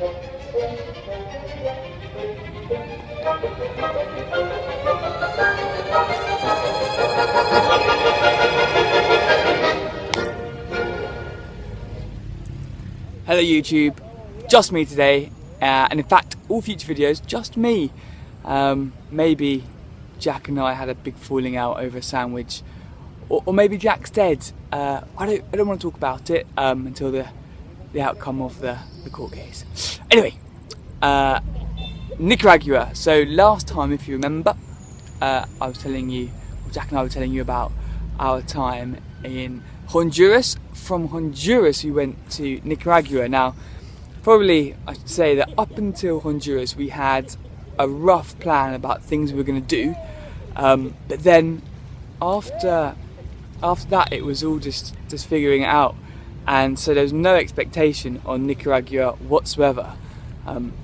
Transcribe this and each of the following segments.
Hello YouTube, just me today, and in fact all future videos just me. Maybe Jack and I had a big falling out over a sandwich, or maybe Jack's dead. I don't want to talk about it until the outcome of the court case. Anyway, Nicaragua. So last time, if you remember, I was telling you, Jack and I were telling you about our time in Honduras. From Honduras we went to Nicaragua. Now, probably I should say that up until Honduras we had a rough plan about things we were going to do, but then after that it was all just figuring it out, and so there was no expectation on Nicaragua whatsoever.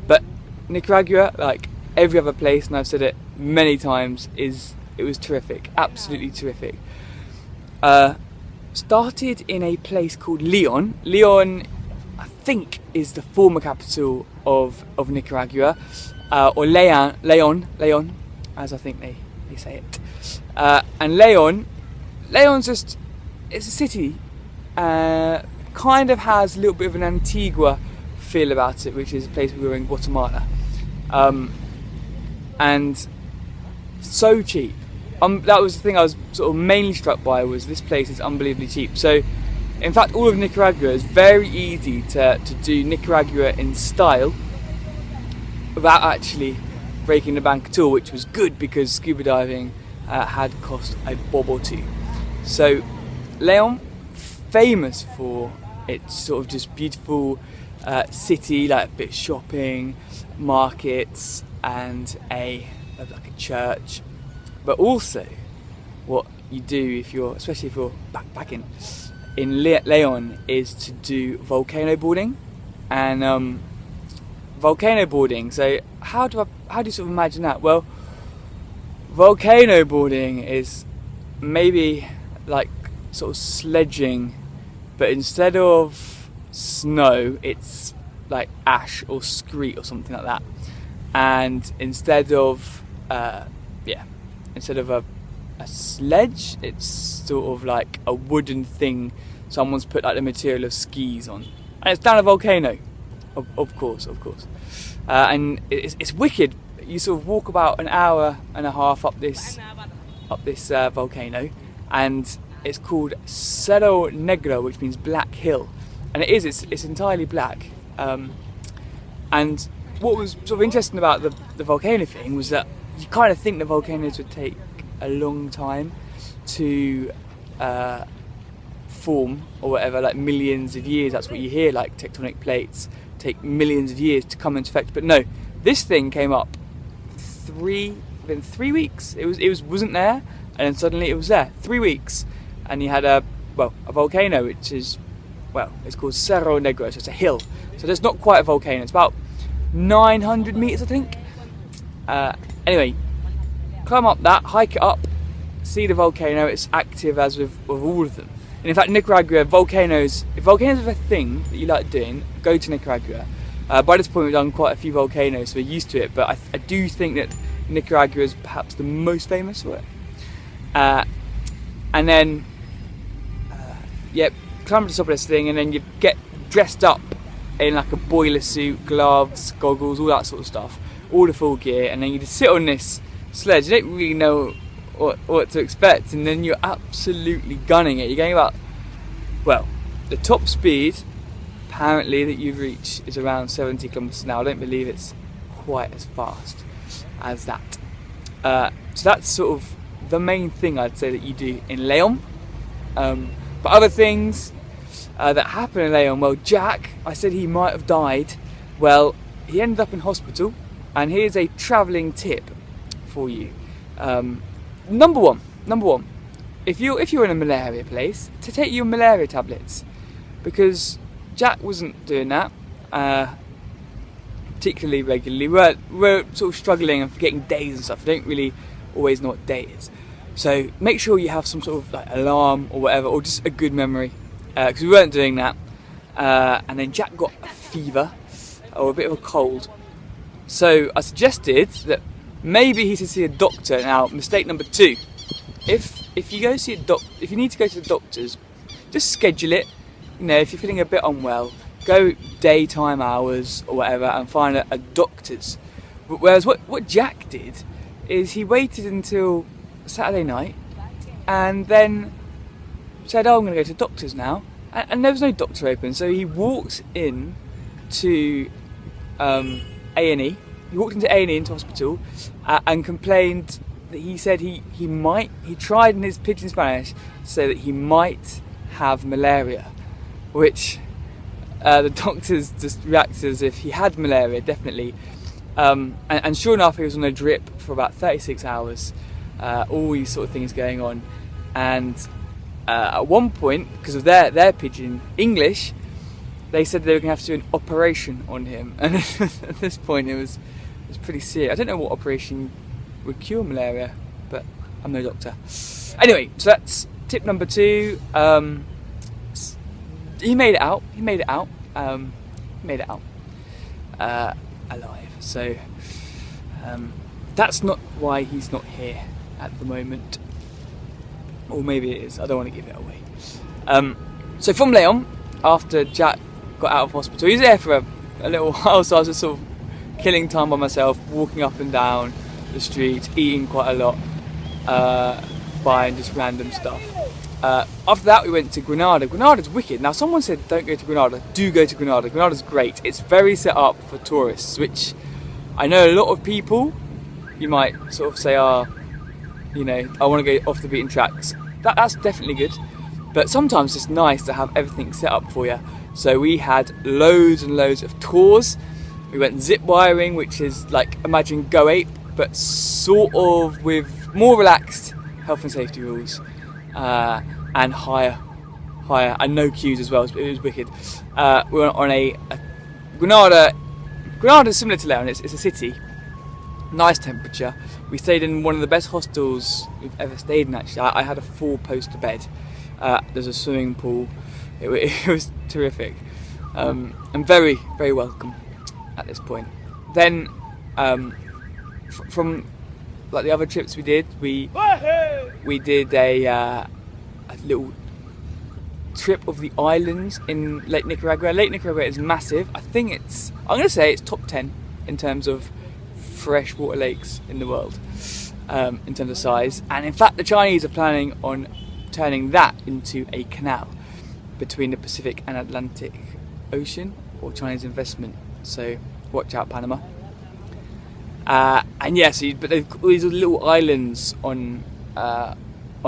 But Nicaragua, like every other place, and I've said it many times, it was terrific, absolutely terrific. Started in a place called Leon. Leon, I think, is the former capital of Nicaragua, or Leon, as I think they say it. And Leon's just, it's a city, kind of has a little bit of an Antigua feel about it, which is a place we were in Guatemala, and so cheap. That was the thing I was sort of mainly struck by, was this place is unbelievably cheap. So in fact all of Nicaragua is very easy to do Nicaragua in style without actually breaking the bank at all, which was good because scuba diving had cost a bob or two. So Leon, famous for its sort of just beautiful city, like a bit of shopping, markets, and like a church. But also, what you do especially if you're backpacking in Leon, is to do volcano boarding. And volcano boarding. So how do you sort of imagine that? Well, volcano boarding is maybe like sort of sledging, but instead of snow, it's like ash or screed or something like that. And instead of a sledge, it's sort of like a wooden thing someone's put like the material of skis on, and it's down a volcano, of course. And it's wicked. You sort of walk about an hour and a half up this volcano, and it's called Cerro Negro, which means black hill, and it's entirely black. And what was sort of interesting about the volcano thing was that you kind of think the volcanoes would take a long time to form or whatever, like millions of years. That's what you hear, like tectonic plates take millions of years to come into effect. But no, this thing came up within 3 weeks. It wasn't there, and then suddenly it was there. 3 weeks, and you had a volcano, which is, it's called Cerro Negro, so it's a hill. So there's not quite a volcano. It's about 900 meters, I think. Anyway, climb up that, hike it up, see the volcano. It's active as with all of them. And in fact, Nicaragua, if volcanoes are a thing that you like doing, go to Nicaragua. By this point we've done quite a few volcanoes, so we're used to it, but I do think that Nicaragua is perhaps the most famous for it. And then, climb to the top of this thing, and then you get dressed up in like a boiler suit, gloves, goggles, all that sort of stuff, all the full gear, and then you just sit on this sledge. You don't really know what to expect, and then you're absolutely gunning it. You're going about, the top speed apparently that you've reached is around 70 kilometers an hour. I don't believe it's quite as fast as that. So that's sort of the main thing I'd say that you do in Leon. But other things that happen in Leon, Jack, I said he might have died. Well, he ended up in hospital, and here's a travelling tip for you. Number one, if you're in a malaria place, to take your malaria tablets, because Jack wasn't doing that particularly regularly. We're sort of struggling and forgetting days and stuff. I don't really always know what day it is. So make sure you have some sort of like alarm or whatever, or just a good memory, because we weren't doing that. And then Jack got a fever, or a bit of a cold. So I suggested that maybe he should see a doctor. Now, mistake number 2: if you go see if you need to go to the doctors, just schedule it. You know, if you're feeling a bit unwell, go daytime hours or whatever and find a doctor's. Whereas what Jack did is he waited until Saturday night and then said, "Oh, I'm going to go to the doctor's now," and there was no doctor open. So he walked in to A&E. He walked into A&E, into hospital, and complained that he said he tried in his pidgin Spanish to say that he might have malaria, which the doctors just reacted as if he had malaria, definitely. And sure enough, he was on a drip for about 36 hours, all these sort of things going on. And at one point, because of their pidgin English, they said they were going to have to do an operation on him. And at this point, it was pretty serious. I don't know what operation would cure malaria, but I'm no doctor. Anyway, so that's tip number 2. He made it out. Alive. So that's not why he's not here at the moment. Or maybe it is. I don't want to give it away. So from Leon, after Jack got out of hospital, he was there for a little while, so I was just sort of killing time by myself, walking up and down the street, eating quite a lot, buying just random stuff. After that, we went to Granada. Granada's wicked. Now, someone said don't go to Granada. Do go to Granada. Granada's great. It's very set up for tourists, which I know a lot of people, you might sort of say, you know, I want to go off the beaten tracks. That's definitely good. But sometimes it's nice to have everything set up for you. So we had loads and loads of tours. We went zip wiring, which is like, imagine Go Ape, but sort of with more relaxed health and safety rules. And higher, and no queues as well. It was wicked. We went on a Granada. Granada is similar to Leon. It's a city, nice temperature. We stayed in one of the best hostels we've ever stayed in. Actually, I had a 4-poster bed. There's a swimming pool. It was terrific, and very, very welcome at this point. Then, from like the other trips we did, we did a little trip of the islands in Lake Nicaragua. Lake Nicaragua is massive. I'm going to say it's top 10 in terms of freshwater lakes in the world, in terms of size. And in fact, the Chinese are planning on turning that into a canal between the Pacific and Atlantic Ocean, or Chinese investment. So watch out, Panama. And yes, but they've got these little islands on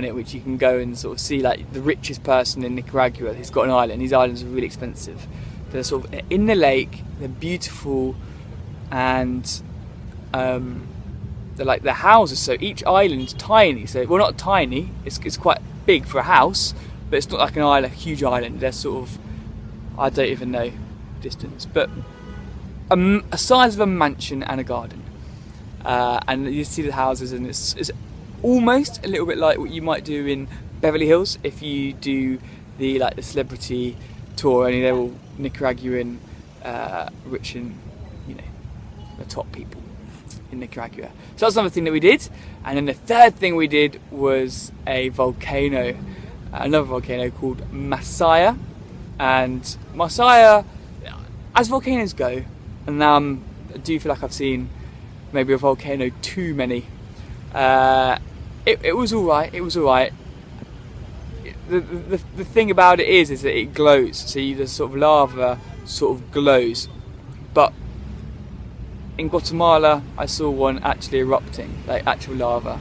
it, which you can go and sort of see. Like the richest person in Nicaragua, he's got an island. These islands are really expensive. They're sort of in the lake. They're beautiful, and they're like the houses. So each island's tiny. So well, not tiny. It's quite big for a house, but it's not like an island, a huge island. They're sort of, I don't even know distance, but a size of a mansion and a garden. And you see the houses, and it's almost a little bit like what you might do in Beverly Hills if you do the celebrity tour. Only they're all Nicaraguan, rich and the top people in Nicaragua. So that's another thing that we did. And then the third thing we did was a volcano, another volcano called Masaya. And Masaya, as volcanoes go, and now I do feel like I've seen maybe a volcano too many. It was alright. It was alright. The thing about it is that it glows. So the sort of lava sort of glows. But in Guatemala, I saw one actually erupting, like actual lava,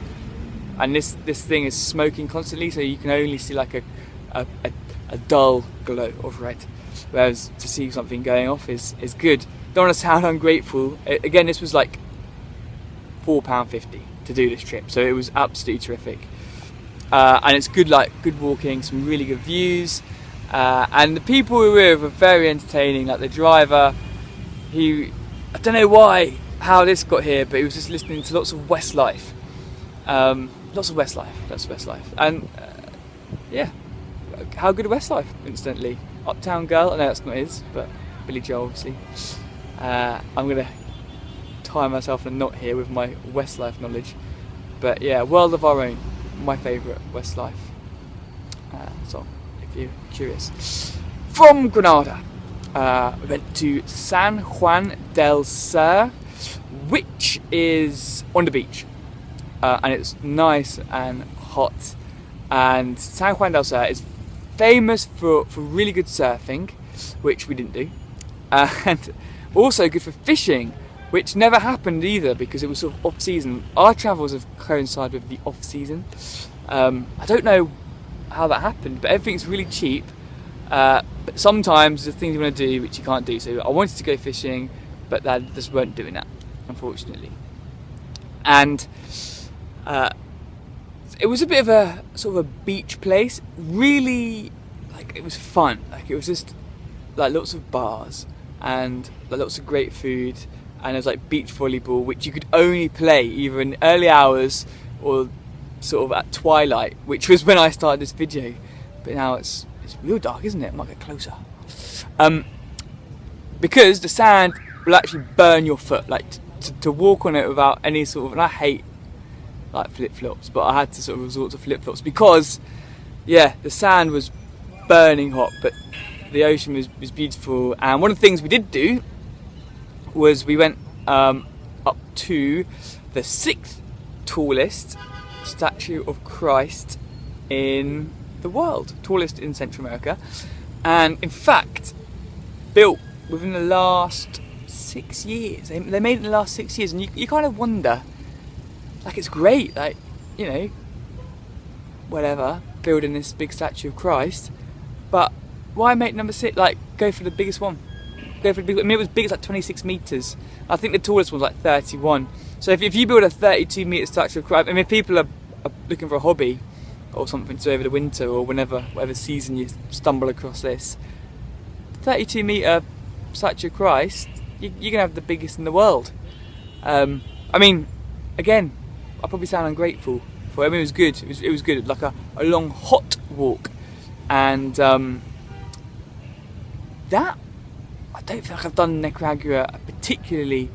and this thing is smoking constantly. So you can only see like a dull glow of red. Whereas to see something going off is good. Don't want to sound ungrateful. Again, this was like £4.50 to do this trip, so it was absolutely terrific. And it's good walking, some really good views, and the people we were with were very entertaining. Like the driver, I don't know how this got here, but he was just listening to lots of Westlife. That's Westlife. And yeah, how good Westlife, incidentally. Uptown Girl, I know that's not his, but Billy Joel, obviously. I'm going to tie myself in a knot here with my Westlife knowledge. But yeah, World of Our Own, my favourite Westlife song, if you're curious. From Granada, we went to San Juan del Sur, which is on the beach, and it's nice and hot. And San Juan del Sur is famous for really good surfing, which we didn't do, and also good for fishing, which never happened either because it was sort of off season. Our travels have coincided with the off season. I don't know how that happened, but everything's really cheap. But sometimes there's things you want to do which you can't do. So I wanted to go fishing, but that just weren't doing that, unfortunately. And it was a bit of a sort of a beach place. Really, like, it was fun. Like, it was just like lots of bars and like lots of great food. And there's like beach volleyball, which you could only play either in early hours or sort of at twilight, which was when I started this video. But now it's real dark, isn't it? I might get closer. Because the sand will actually burn your foot. Like to walk on it without any sort of, and I hate like flip-flops, but I had to sort of resort to flip-flops because, yeah, the sand was burning hot, but the ocean was beautiful. And one of the things we did do was we went up to the 6th tallest statue of Christ in the world, tallest in Central America, and in fact built within the last 6 years. They made it in the last 6 years, and you kind of wonder, like, it's great, like, you know, whatever, building this big statue of Christ, but why make number 6? Like, go for the biggest one. Go for the big. I mean, it was big. It's like 26 meters. I think the tallest one was like 31. So if you build a 32-meter statue of Christ, I mean, if people are looking for a hobby or something to do over the winter or whatever season you stumble across this, 32-meter statue of Christ, you're gonna have the biggest in the world. I mean, again, I probably sound ungrateful for it. I mean, it was good. It was good. Like a long hot walk, and that. I don't feel like I've done Nicaragua a particularly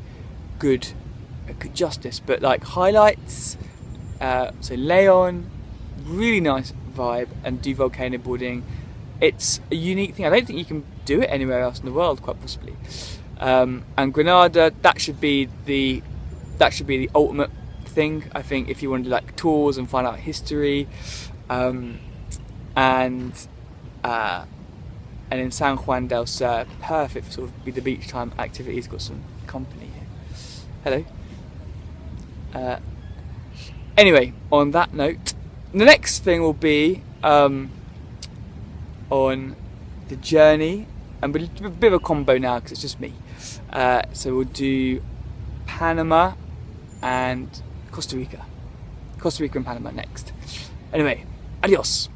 good justice, but like highlights, so Leon, really nice vibe, and do volcano boarding. It's a unique thing. I don't think you can do it anywhere else in the world, quite possibly. And Granada, that should be the ultimate thing, I think, if you want to do like tours and find out history, and in San Juan del Sur, perfect for sort of be the beach time activities. Got some company here. Hello. Anyway, on that note, the next thing will be on the journey, and we'll do a bit of a combo now because it's just me. So we'll do Panama and Costa Rica and Panama next. Anyway, adios.